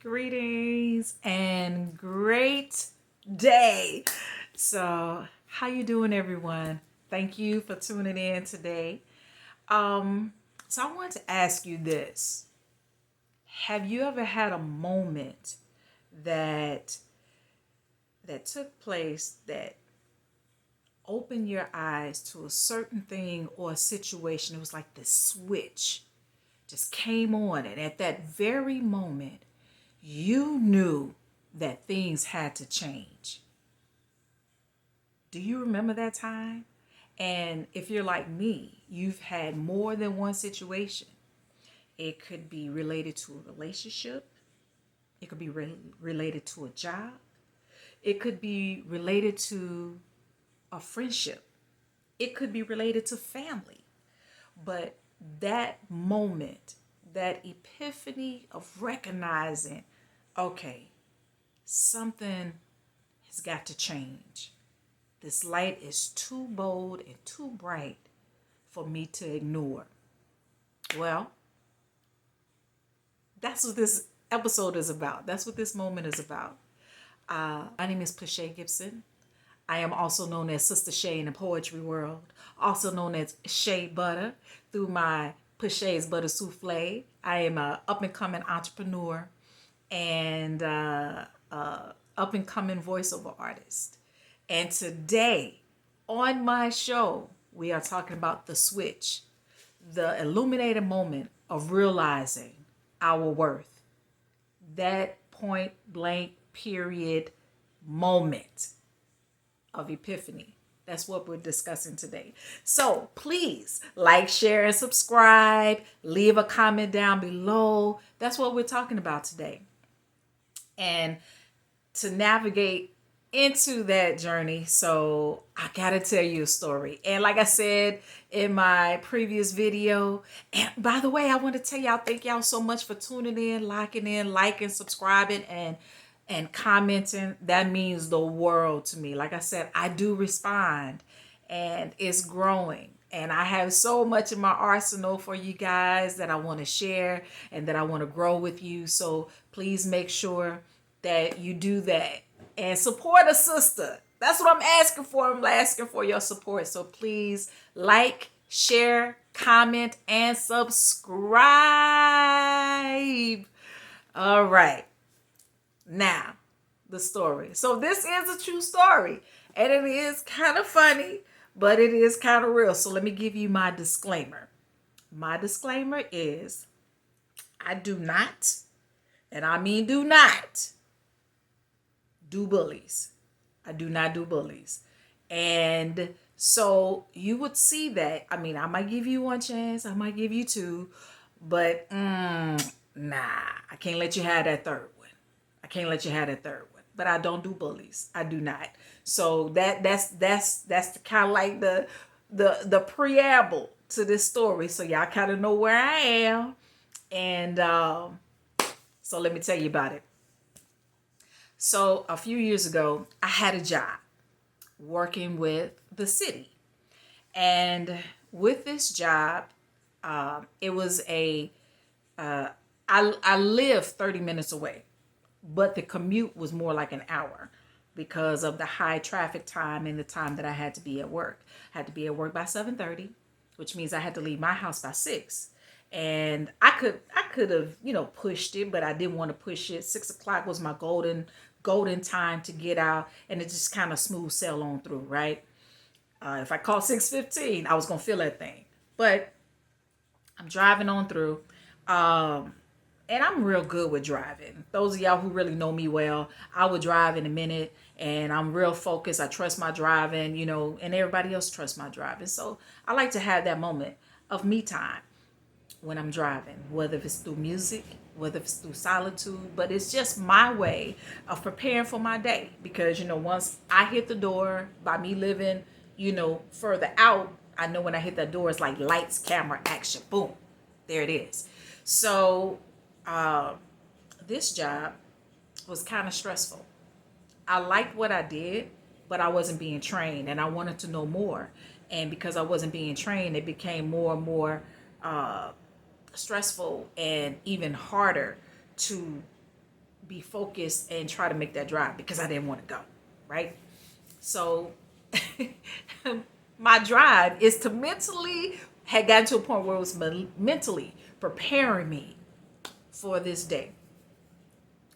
Greetings and great day. So, how you doing, everyone? Thank you for tuning in today. So I want to ask you this: have you ever had a moment that took place that opened your eyes to a certain thing or a situation? It was like the switch just came on, and at that very moment, you knew that things had to change. Do you remember that time? And if you're like me, you've had more than one situation. It could be related to a relationship, it could be related to a job, it could be related to a friendship, it could be related to family. But that moment, that epiphany of recognizing, okay, something has got to change. This light is too bold and too bright for me to ignore. Well, that's what this episode is about. That's what this moment is about. My name is Scha Gibson. I am also known as Sista Scha in the poetry world, also known as Shea Butter through my Scha's Butter Souffle. I am a up and coming entrepreneur and up and coming voiceover artist. And today on my show, we are talking about the switch, the illuminated moment of realizing our worth. That point blank period moment of epiphany. That's what we're discussing today. So please like, share, and subscribe. Leave a comment down below. That's what we're talking about today. And to navigate into that journey, so I gotta tell you a story. And like I said in my previous video, and by the way, I want to tell y'all, thank y'all so much for tuning in, liking, subscribing, and commenting. That means the world to me. Like I said, I do respond, and it's growing. And I have so much in my arsenal for you guys that I want to share and that I want to grow with you. So please make sure that you do that and support a sister. That's what I'm asking for. I'm asking for your support. So please like, share, comment, and subscribe. All right. Now, the story. So this is a true story, and it is kind of funny, but it is kind of real. So let me give you my disclaimer. My disclaimer is I do not, and I mean do not, do bullies. I do not do bullies. And so you would see that. I mean, I might give you one chance, I might give you two, but nah, I can't let you have that third one. I can't let you have that third one. But I don't do bullies. I do not. So that's the kind of like the preamble to this story. So y'all kind of know where I am. And so let me tell you about it. So a few years ago, I had a job working with the city. And with this job, it was I live 30 minutes away, but the commute was more like an hour because of the high traffic time and the time that I had to be at work. I had to be at work by 7:30, which means I had to leave my house by 6. And I could have, pushed it, but I didn't want to push it. 6 o'clock was my golden time to get out, and it just kind of smooth sail on through, right? If I called 6:15, I was gonna feel that thing. But I'm driving on through. And I'm real good with driving. Those of y'all who really know me well, I would drive in a minute, and I'm real focused. I trust my driving, and everybody else trusts my driving. So I like to have that moment of me time when I'm driving, whether it's through music, whether it's through solitude, but it's just my way of preparing for my day. Because, once I hit the door, by me living, further out, I know when I hit that door, it's like lights, camera, action, boom, there it is. So this job was kind of stressful. I liked what I did, but I wasn't being trained, and I wanted to know more. And because I wasn't being trained, it became more and more stressful and even harder to be focused and try to make that drive because I didn't want to go, right? So my drive is to mentally had gotten to a point where it was mentally preparing me for this day.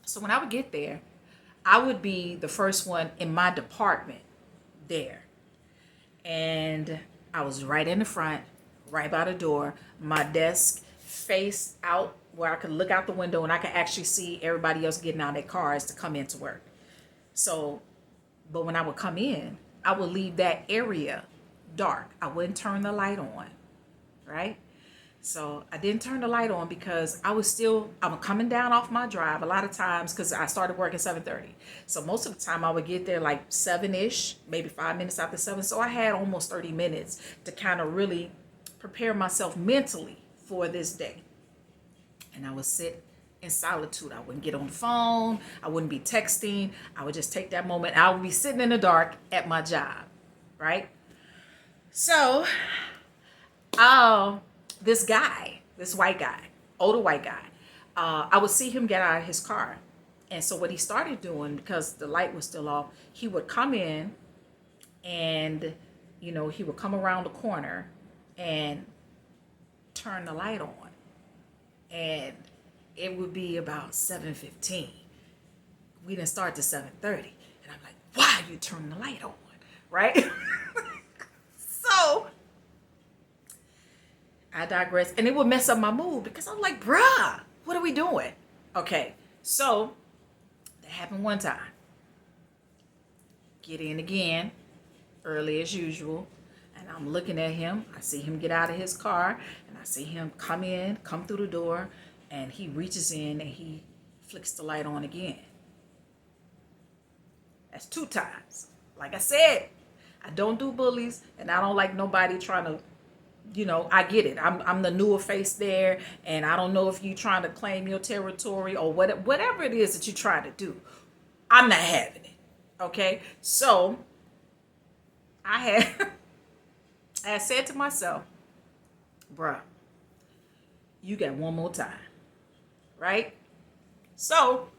So when I would get there, I would be the first one in my department there. And I was right in the front, right by the door. My desk faced out where I could look out the window and I could actually see everybody else getting out of their cars to come into work. So, but when I would come in, I would leave that area dark. I wouldn't turn the light on, right? So I didn't turn the light on because I'm coming down off my drive a lot of times because I started work at 7:30. So most of the time I would get there like 7-ish, maybe 5 minutes after 7. So I had almost 30 minutes to kind of really prepare myself mentally for this day. And I would sit in solitude. I wouldn't get on the phone. I wouldn't be texting. I would just take that moment. I would be sitting in the dark at my job, right? So, this guy, this white guy, older white guy, I would see him get out of his car. And so what he started doing, because the light was still off, he would come in and, he would come around the corner and turn the light on. And it would be about 7:15. We didn't start to 7:30. And I'm like, why are you turning the light on? Right? So I digress. And it would mess up my mood because I'm like, bruh, what are we doing? Okay. So that happened one time. Get in again, early as usual. And I'm looking at him. I see him get out of his car. And I see him come through the door. And he reaches in and he flicks the light on again. That's 2 times. Like I said, I don't do bullies. And I don't like nobody trying to, I get it. I'm the newer face there. And I don't know if you trying to claim your territory or whatever it is that you try to do. I'm not having it. Okay? So I said to myself, bruh, you got one more time. Right? So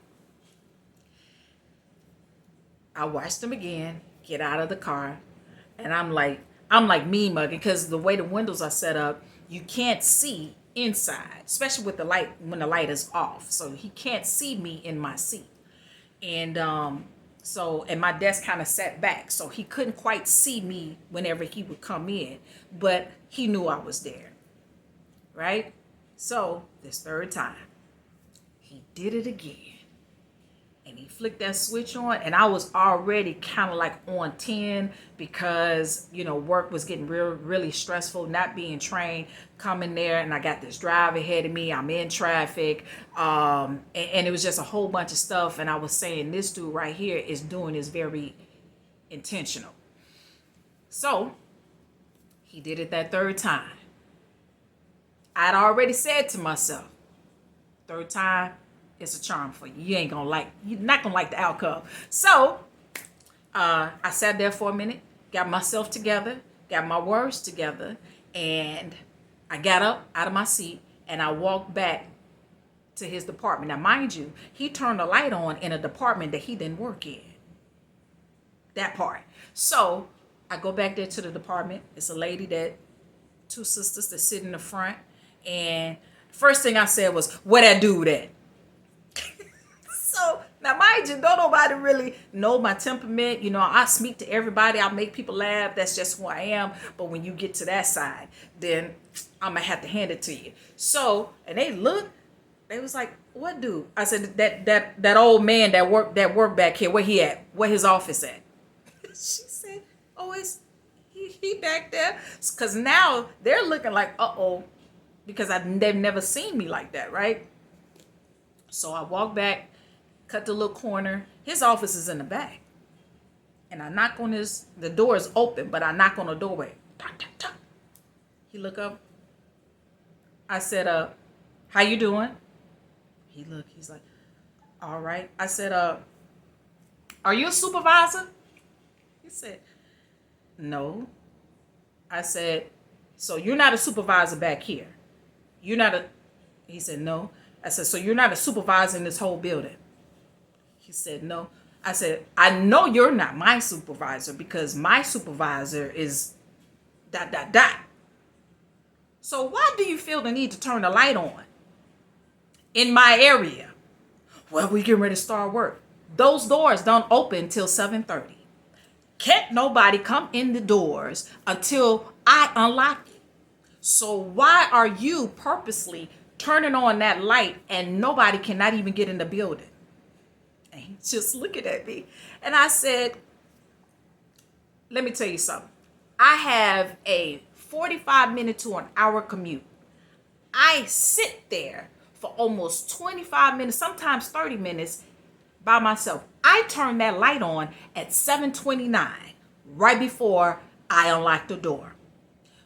I watched him again get out of the car. And I'm like mean mugging because the way the windows are set up, you can't see inside, especially with the light when the light is off. So he can't see me in my seat. And and my desk kind of sat back, so he couldn't quite see me whenever he would come in, but he knew I was there. Right? So this third time, he did it again. And he flicked that switch on, and I was already kind of like on 10 because, work was getting really stressful, not being trained, coming there, and I got this drive ahead of me. I'm in traffic, and it was just a whole bunch of stuff. And I was saying, this dude right here is doing this very intentional. So he did it that third time. I'd already said to myself, third time, it's a charm for you. You're not gonna like the outcome. So I sat there for a minute, got myself together, got my words together, and I got up out of my seat and I walked back to his department. Now, mind you, he turned the light on in a department that he didn't work in. That part. So I go back there to the department. It's a lady 2 sisters that sit in the front. And first thing I said was, where that dude at? So now, mind you, don't nobody really know my temperament. I speak to everybody. I make people laugh. That's just who I am. But when you get to that side, then I'm going to have to hand it to you. So, and they looked, they was like, what dude? I said, that old man that work back here, where he at? Where his office at? She said, oh, he back there. Because now they're looking like, uh-oh, because they've never seen me like that, right? So I walk back, cut the little corner. His office is in the back. And I knock on the door is open, but I knock on the doorway. Tock, tock, tock. He look up. I said, how you doing? He's like, all right. I said, are you a supervisor? He said, no. I said, so you're not a supervisor back here? He said, no. I said, so you're not a supervisor in this whole building? He said, no. I said, I know you're not my supervisor because my supervisor is ... So why do you feel the need to turn the light on in my area? Well, we getting ready to start work. Those doors don't open till 7:30. Can't nobody come in the doors until I unlock it. So why are you purposely turning on that light and nobody cannot even get in the building? And he's just looking at me. And I said, let me tell you something. I have a 45-minute to an hour commute. I sit there for almost 25 minutes, sometimes 30 minutes by myself. I turn that light on at 7:29, right before I unlock the door.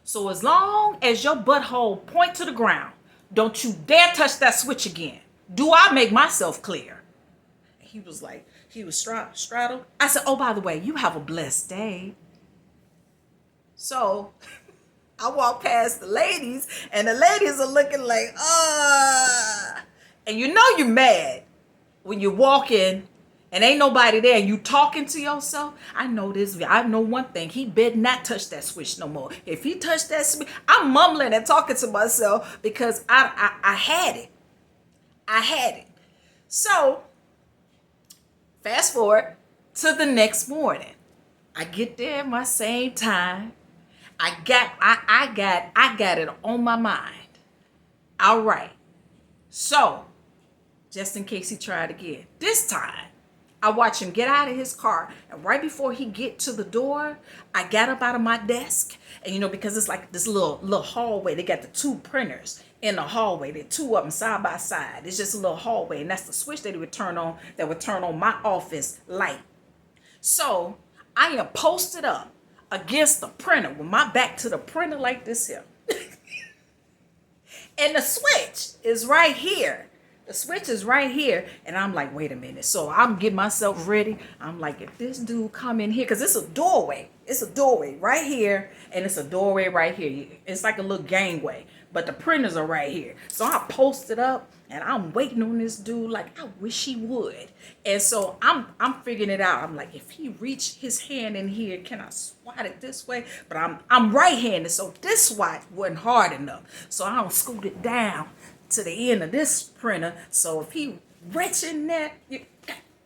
So as long as your butthole point to the ground, don't you dare touch that switch again. Do I make myself clear? He was like, he was straddled. I said, oh, by the way, you have a blessed day. So I walk past the ladies, and the ladies are looking like, and you know you're mad when you walk in and ain't nobody there and you talking to yourself. I know this. I know one thing. He better not touch that switch no more. If he touched that switch, I'm mumbling and talking to myself because I had it. I had it. So fast forward to the next morning. I get there at my same time. I got it on my mind. All right. So, just in case he tried again. This time, I watch him get out of his car, and right before he get to the door, I got up out of my desk, and because it's like this little hallway. They got the two printers in the hallway. There are two of them side by side. It's just a little hallway, and that's the switch that would turn on my office light. So I am posted up against the printer with my back to the printer like this here. And the switch is right here. The switch is right here. And I'm like, wait a minute. So I'm getting myself ready. I'm like, if this dude come in here, because it's a doorway. It's a doorway right here. And it's a doorway right here. It's like a little gangway. But the printers are right here. So I posted up. And I'm waiting on this dude like I wish he would. And so I'm figuring it out. I'm like, if he reached his hand in here, can I swat it this way? But I'm right-handed, so this swat wasn't hard enough. So I don't scoot it down to the end of this printer. So if he reach in there,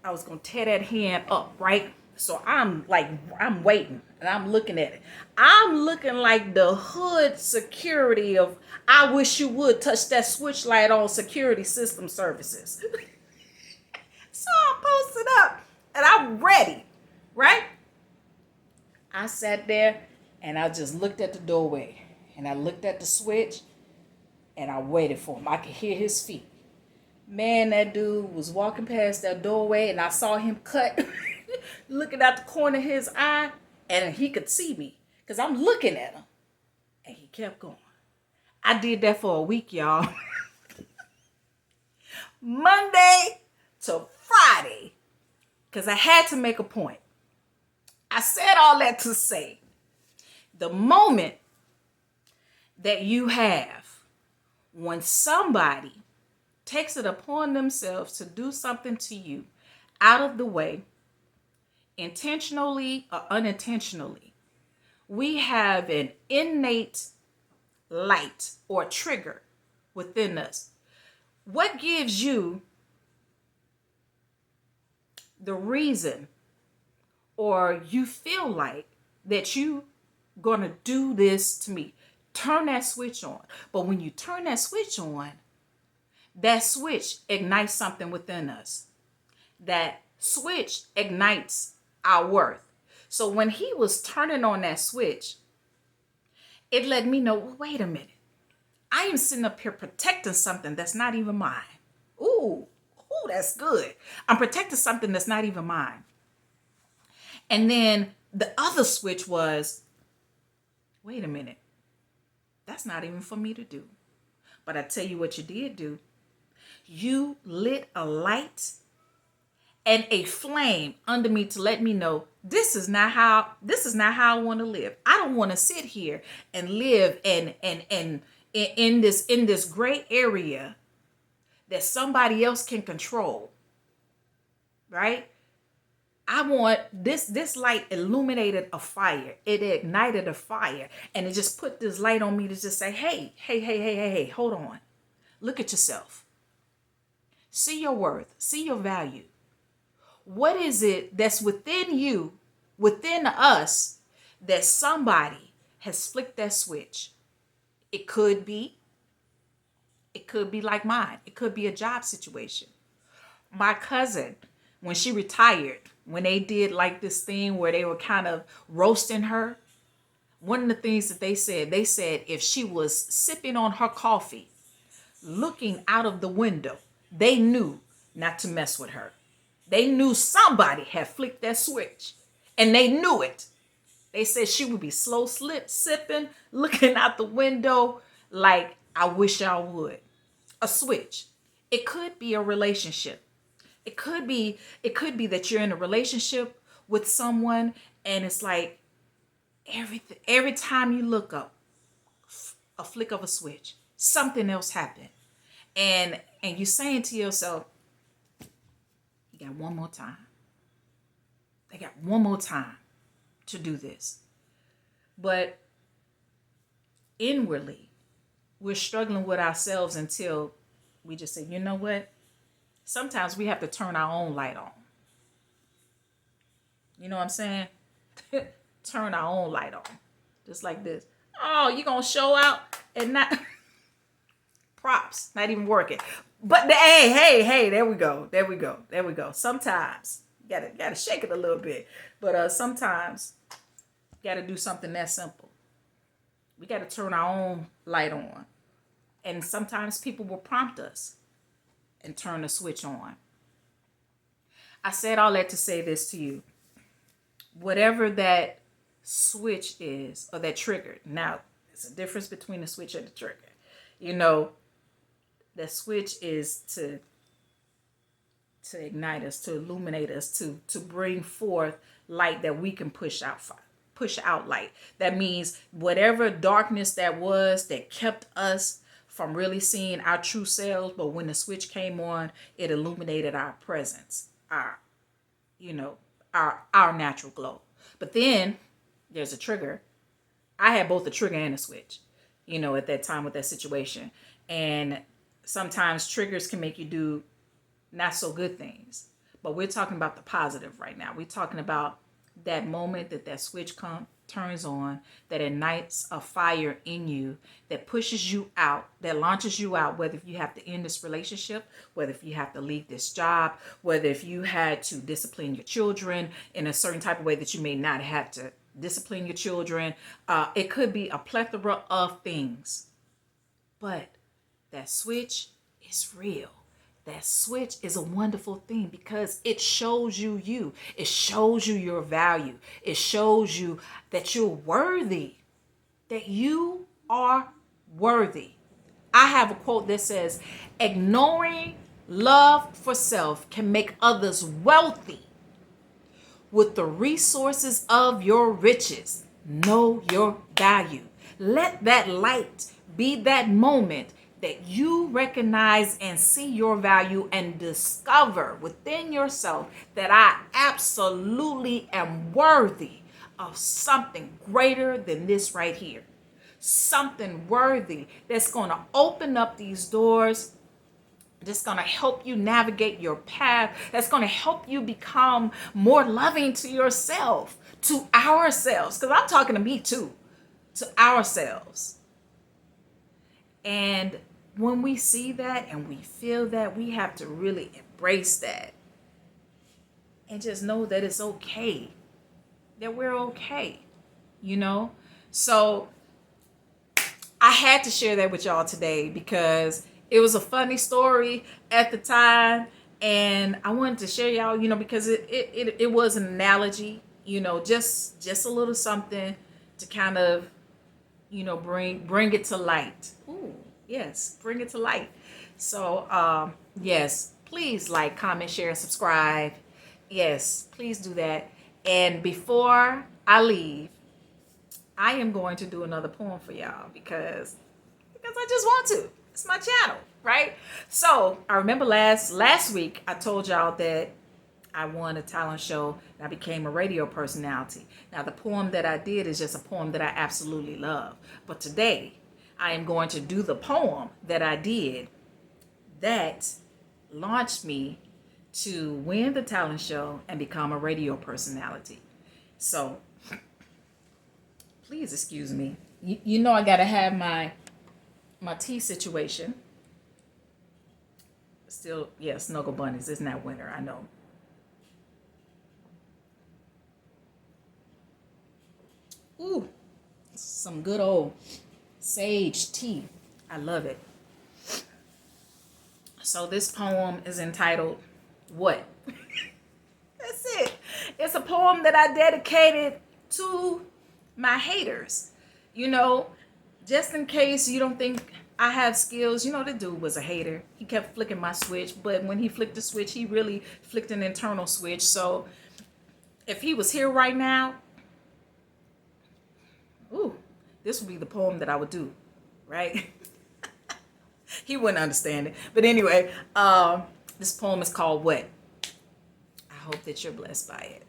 I was gonna tear that hand up, right? So I'm waiting and I'm looking at it. I'm looking like the hood security of I wish you would touch that switch light on security system services. So I'm posted up and I'm ready, right? I sat there and I just looked at the doorway and I looked at the switch and I waited for him. I could hear his feet. Man, that dude was walking past that doorway and I saw him cut, looking out the corner of his eye, and he could see me because I'm looking at him. And he kept going. I did that for a week, y'all. Monday to Friday, because I had to make a point. I said all that to say, the moment that you have when somebody takes it upon themselves to do something to you out of the way, intentionally or unintentionally, we have an innate light or trigger within us. What gives you the reason or you feel like that you gonna do this to me? Turn that switch on. But when you turn that switch on, that switch ignites something within us. That switch ignites our worth. So when he was turning on that switch, it let me know, well, wait a minute. I am sitting up here protecting something that's not even mine. Ooh, that's good. I'm protecting something that's not even mine. And then the other switch was, wait a minute. That's not even for me to do. But I tell you what you did do. You lit a light and a flame under me to let me know this is not how I want to live. I don't want to sit here and live in this gray area that somebody else can control. right? I want this light illuminated a fire. It ignited a fire. And it just put this light on me to just say, hey, hey, hey, hey, hey, hey, hold on. Look at yourself. See your worth. See your value. What is it that's within you, within us, that somebody has flicked that switch? It could be like mine. It could be a job situation. My cousin, when she retired, when they did like this thing where they were kind of roasting her, one of the things that they said if she was sipping on her coffee, looking out of the window, they knew not to mess with her. They knew somebody had flicked that switch, and they knew it. They said she would be slow sipping, looking out the window like, I wish I would. A switch. It could be a relationship. It could be that you're in a relationship with someone, and it's like every time you look up, a flick of a switch, something else happened. And you're saying to yourself, you got one more time. They got one more time to do this. But inwardly, we're struggling with ourselves until we just say, you know what? Sometimes we have to turn our own light on. You know what I'm saying? Turn our own light on. Just like this. Oh, you gonna show out and not props, not even working. But hey, there we go. Sometimes you gotta shake it a little bit. But sometimes you gotta do something that simple. We gotta turn our own light on. And sometimes people will prompt us and turn the switch on. I said all that to say this to you. Whatever that switch is, or that trigger. Now, there's a difference between the switch and the trigger. You know, the switch is to ignite us, to illuminate us, to bring forth light that we can push out light. That means whatever darkness that was that kept us from really seeing our true selves, but when the switch came on, it illuminated our presence, our natural glow. But then there's a trigger. I had both a trigger and a switch, at that time with that situation. And sometimes triggers can make you do not so good things. But we're talking about the positive right now. We're talking about that moment that switch turns on, that ignites a fire in you, that pushes you out, that launches you out, whether if you have to end this relationship, whether if you have to leave this job, whether if you had to discipline your children in a certain type of way that you may not have to discipline your children. It could be a plethora of things. But that switch is real. That switch is a wonderful thing because it shows you you. It shows you your value. It shows you that you're worthy. That you are worthy. I have a quote that says, ignoring love for self can make others wealthy with the resources of your riches. Know your value. Let that light be that moment that you recognize and see your value and discover within yourself that I absolutely am worthy of something greater than this right here. Something worthy that's going to open up these doors, that's going to help you navigate your path, that's going to help you become more loving to yourself, to ourselves, because I'm talking to me too, to ourselves. And when we see that and we feel that, we have to really embrace that and just know that it's okay, that we're okay, So I had to share that with y'all today because it was a funny story at the time, and I wanted to share y'all, because it was an analogy, just a little something to kind of, bring it to light. Ooh, yes, bring it to light. So, yes, please like, comment, share, and subscribe. Yes, please do that. And before I leave, I am going to do another poem for y'all because I just want to. It's my channel, right? So I remember last week I told y'all that I won a talent show and I became a radio personality. Now, the poem that I did is just a poem that I absolutely love. But today, I am going to do the poem that I did that launched me to win the talent show and become a radio personality. So, please excuse me. You know I got to have my tea situation. Still, yeah, snuggle bunnies. It's not winter, I know. Ooh, some good old sage tea. I love it. So this poem is entitled, What? That's it. It's a poem that I dedicated to my haters. You know, just in case you don't think I have skills, you know, the dude was a hater. He kept flicking my switch, but when he flicked the switch, he really flicked an internal switch. So if he was here right now, ooh, this would be the poem that I would do, right? He wouldn't understand it. But anyway, this poem is called What? I hope that you're blessed by it.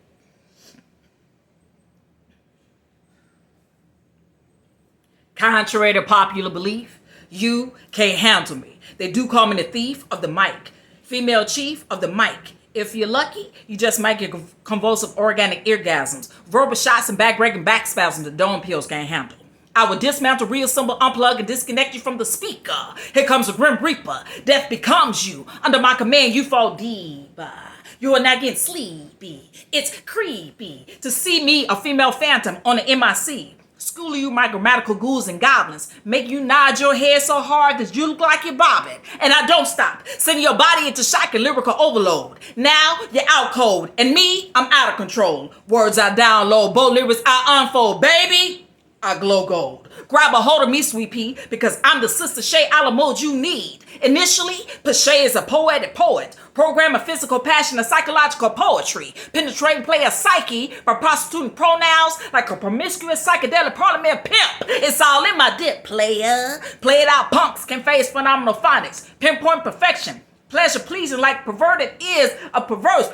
Contrary to popular belief, you can't handle me. They do call me the thief of the mic, female chief of the mic. If you're lucky, you just might get convulsive organic eargasms, verbal shots and back-breaking back spasms the dome pills can't handle. I will dismantle, reassemble, unplug, and disconnect you from the speaker. Here comes a grim reaper. Death becomes you. Under my command, you fall deeper. You are not getting sleepy. It's creepy to see me, a female phantom, on the MIC. School you my grammatical ghouls and goblins. Make you nod your head so hard that you look like you're bobbing. And I don't stop. Sending your body into shock and lyrical overload. Now you're out cold. And me, I'm out of control. Words I download. Bold lyrics I unfold. Baby, I glow gold. Grab a hold of me, sweet pea, because I'm the Sista Scha a la mode you need. Initially, Scha is a poetic poet. Program of physical passion and psychological poetry. Penetrating player psyche by prostituting pronouns like a promiscuous psychedelic parliament pimp. It's all in my dip, player. Play it out, punks can face phenomenal phonics. Pinpoint perfection. Pleasure pleasing like perverted ears of perverse.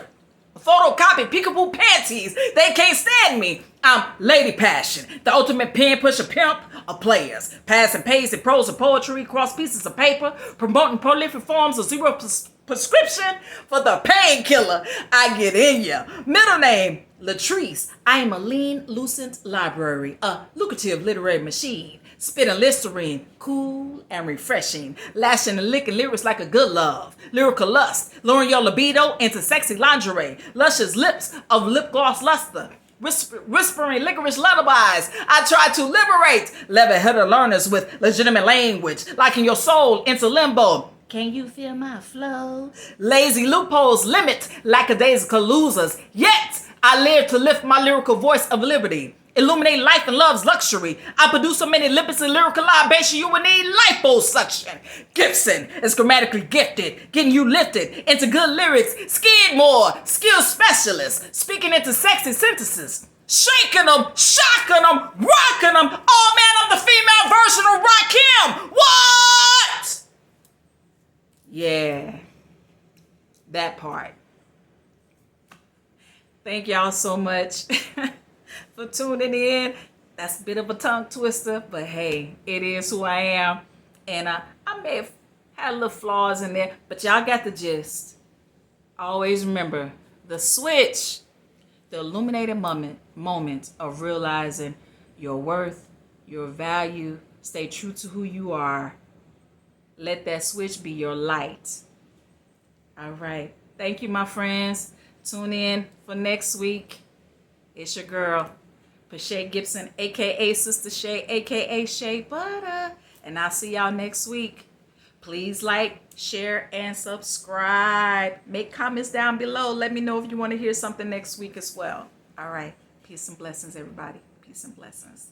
Photocopy peekaboo panties. They can't stand me. I'm Lady Passion, the ultimate pen pusher pimp of players. Passing pace and prose and poetry across pieces of paper. Promoting prolific forms of zero prescription for the painkiller I get in ya. Middle name, Latrice. I am a lean, lucent library. A lucrative literary machine. Spitting Listerine, cool and refreshing. Lashing and licking lyrics like a good love. Lyrical lust, luring your libido into sexy lingerie. Luscious lips of lip gloss luster. Whispering licorice lullabies. I try to liberate level-headed learners with legitimate language. Locking your soul into limbo. Can you feel my flow? Lazy loopholes limit lackadaisical losers. Yet, I live to lift my lyrical voice of liberty. Illuminate life and love's luxury. I produce so many lipids and lyrical libation you will need liposuction. Gibson is grammatically gifted, getting you lifted into good lyrics. Skidmore, skill specialist, speaking into sexy sentences. Shaking them, shocking them, rocking them. Oh man, I'm the female version of Rakim. What? Yeah, that part. Thank y'all so much for tuning in. That's a bit of a tongue twister, but hey, it is who I am. And I may have had little flaws in there, but y'all got the gist. Always remember the switch, the illuminated moment of realizing your worth, your value. Stay true to who you are. Let that switch be your light. All right. Thank you, my friends. Tune in for next week. It's your girl, Scha Gibson, a.k.a. Sista Scha, a.k.a. Shea Butter. And I'll see y'all next week. Please like, share, and subscribe. Make comments down below. Let me know if you want to hear something next week as well. All right. Peace and blessings, everybody. Peace and blessings.